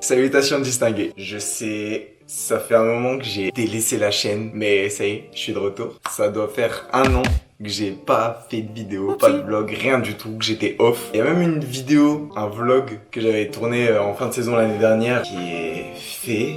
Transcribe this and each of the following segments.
Salutations distinguées. Je sais, ça fait un moment que j'ai délaissé la chaîne, mais ça y est, je suis de retour. Ça doit faire un an que j'ai pas fait de vidéo, pas de vlog, rien du tout, que j'étais off. Il y a même une vidéo, un vlog que j'avais tourné en fin de saison l'année dernière qui est fait,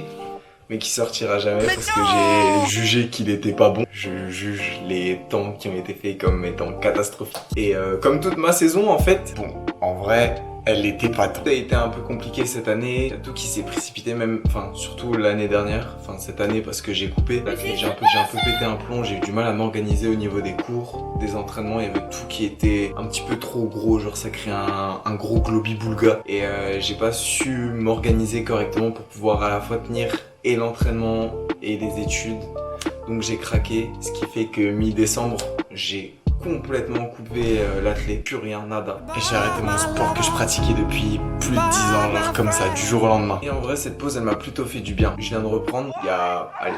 mais qui sortira jamais parce que j'ai jugé qu'il était pas bon. Je juge les temps qui ont été faits comme étant catastrophiques. Et comme toute ma saison en fait, bon, en vrai, elle était pas tant. Ça a été un peu compliqué cette année, il y a tout qui s'est précipité même, enfin surtout l'année dernière, enfin cette année parce que j'ai coupé. J'ai un peu pété un plomb, j'ai eu du mal à m'organiser au niveau des cours, des entraînements, il y avait tout qui était un petit peu trop gros, genre ça crée un gros globi-boulga. Et j'ai pas su m'organiser correctement pour pouvoir à la fois tenir et l'entraînement et les études. Donc j'ai craqué, ce qui fait que mi-décembre, j'ai complètement coupé l'athlé, plus rien, nada. Et j'ai arrêté mon sport que je pratiquais depuis plus de 10 ans, genre comme ça, du jour au lendemain. Et en vrai, cette pause, elle m'a plutôt fait du bien. Je viens de reprendre il y a, allez,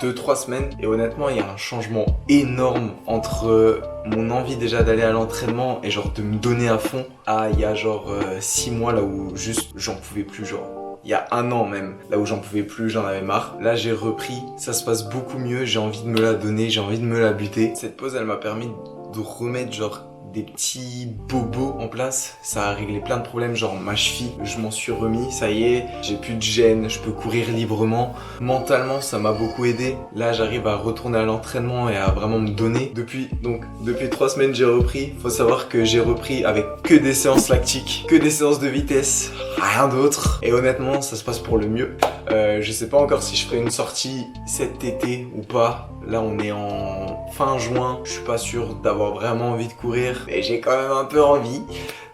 2-3 semaines. Et honnêtement, il y a un changement énorme entre mon envie déjà d'aller à l'entraînement et genre de me donner à fond à il y a genre 6 mois là où juste j'en pouvais plus, genre. Il y a un an même, là où j'en pouvais plus, j'en avais marre. Là j'ai repris, ça se passe beaucoup mieux, j'ai envie de me la donner, j'ai envie de me la buter. Cette pause elle m'a permis de remettre genre des petits bobos en place. Ça a réglé plein de problèmes, genre ma cheville, je m'en suis remis, ça y est, j'ai plus de gêne, je peux courir librement. Mentalement ça m'a beaucoup aidé. Là j'arrive à retourner à l'entraînement et à vraiment me donner. Depuis 3 semaines j'ai repris. Faut savoir que j'ai repris avec que des séances lactiques, que des séances de vitesse, rien d'autre. Et honnêtement ça se passe pour le mieux. Je sais pas encore si je ferai une sortie cet été ou pas. Là on est en fin juin, je suis pas sûr d'avoir vraiment envie de courir, mais j'ai quand même un peu envie.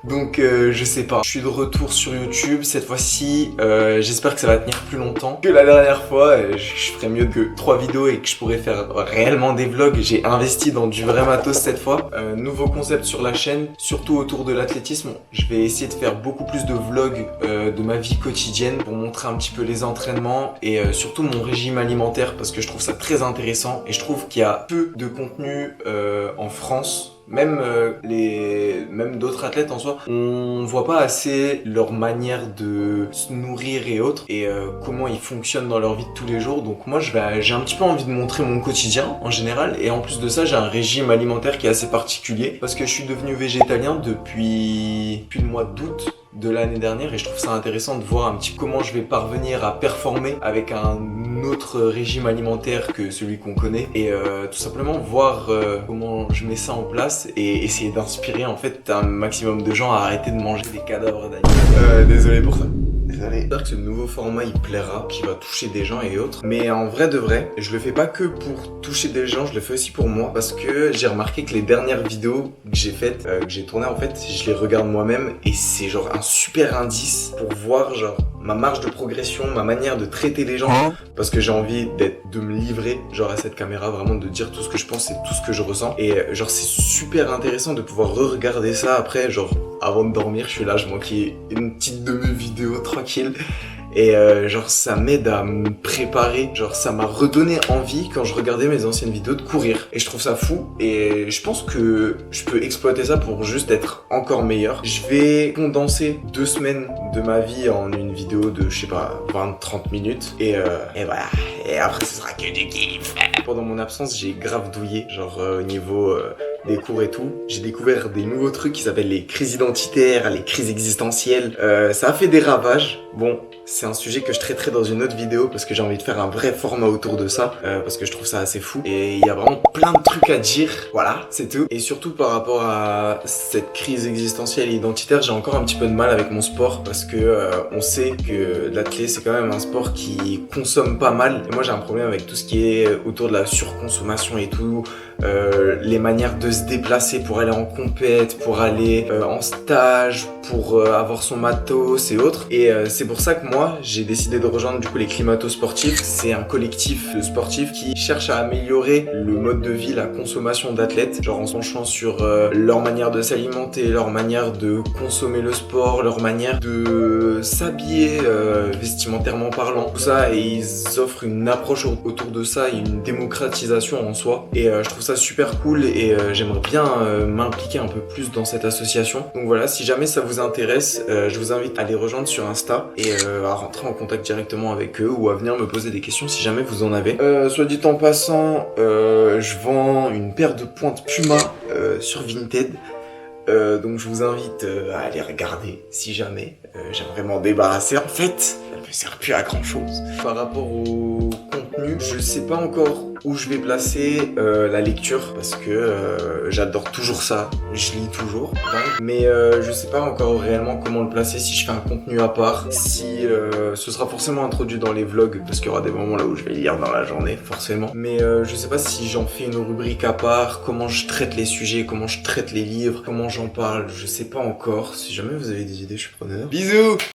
Donc je sais pas, je suis de retour sur YouTube cette fois-ci, j'espère que ça va tenir plus longtemps que la dernière fois. Je ferai mieux que 3 vidéos et que je pourrais faire réellement des vlogs. J'ai investi dans du vrai matos cette fois. Nouveau concept sur la chaîne, surtout autour de l'athlétisme. Je vais essayer de faire beaucoup plus de vlogs de ma vie quotidienne pour montrer un petit peu les entraînements et surtout mon régime alimentaire parce que je trouve ça très intéressant et je trouve qu'il y a peu de contenu en France. Même d'autres athlètes en soi, on voit pas assez leur manière de se nourrir et autres et comment ils fonctionnent dans leur vie de tous les jours. Donc moi j'ai un petit peu envie de montrer mon quotidien en général et en plus de ça j'ai un régime alimentaire qui est assez particulier parce que je suis devenu végétalien depuis le mois d'août de l'année dernière et je trouve ça intéressant de voir un petit peu comment je vais parvenir à performer avec un autre régime alimentaire que celui qu'on connaît et tout simplement voir comment je mets ça en place et essayer d'inspirer en fait un maximum de gens à arrêter de manger des cadavres d'animaux. Désolé pour ça. Désolé. J'espère que ce nouveau format il plaira, qu'il va toucher des gens et autres. Mais en vrai de vrai, je le fais pas que pour toucher des gens, je le fais aussi pour moi. Parce que j'ai remarqué que les dernières vidéos que j'ai faites, que j'ai tournées en fait, je les regarde moi-même et c'est genre un super indice pour voir genre ma marge de progression, ma manière de traiter les gens. Parce que j'ai envie de me livrer genre à cette caméra, vraiment de dire tout ce que je pense et tout ce que je ressens. Et genre c'est super intéressant de pouvoir re-regarder ça après, genre avant de dormir, je suis là, je manquais une petite demi-vidéo tranquille. Et genre ça m'aide à me préparer, genre ça m'a redonné envie quand je regardais mes anciennes vidéos de courir. Et je trouve ça fou et je pense que je peux exploiter ça pour juste être encore meilleur. Je vais condenser 2 semaines de ma vie en une vidéo de je sais pas 20-30 minutes et voilà. Et après ce sera que du kiff. Pendant mon absence j'ai grave douillé, genre au niveau des cours et tout. J'ai découvert des nouveaux trucs qui s'appellent les crises identitaires, les crises existentielles. Ça a fait des ravages. Bon, c'est un sujet que je traiterai dans une autre vidéo parce que j'ai envie de faire un vrai format autour de ça parce que je trouve ça assez fou et il y a vraiment plein de trucs à dire. Voilà, c'est tout. Et surtout par rapport à cette crise existentielle et identitaire, j'ai encore un petit peu de mal avec mon sport parce que on sait que l'athlé c'est quand même un sport qui consomme pas mal et moi j'ai un problème avec tout ce qui est autour de la surconsommation et tout. Les manières de se déplacer pour aller en compète, pour aller en stage, pour avoir son matos et autres. Et c'est pour ça que moi j'ai décidé de rejoindre du coup les Climato Sportifs. C'est un collectif de sportifs qui cherche à améliorer le mode de vie, la consommation d'athlètes, genre en se penchant sur leur manière de s'alimenter, leur manière de consommer le sport, leur manière de s'habiller vestimentairement parlant, tout ça, et ils offrent une approche autour de ça et une démocratisation en soi. Et je trouve ça ça super cool et j'aimerais bien m'impliquer un peu plus dans cette association. Donc voilà, si jamais ça vous intéresse, je vous invite à les rejoindre sur Insta et à rentrer en contact directement avec eux ou à venir me poser des questions si jamais vous en avez. Soit dit en passant, je vends une paire de pointes Puma sur Vinted. Donc je vous invite à aller regarder si jamais j'aimerais m'en débarrasser. En fait, elle me sert plus à grand chose. Par rapport au contenu, je sais pas encore où je vais placer la lecture parce que j'adore toujours ça, je lis toujours. Mais je sais pas encore réellement comment le placer, si je fais un contenu à part, si ce sera forcément introduit dans les vlogs parce qu'il y aura des moments là où je vais lire dans la journée forcément. Mais je sais pas si j'en fais une rubrique à part, comment je traite les sujets, comment je traite les livres, comment j'en parle, je sais pas encore. Si jamais vous avez des idées, je suis preneur. Bisous!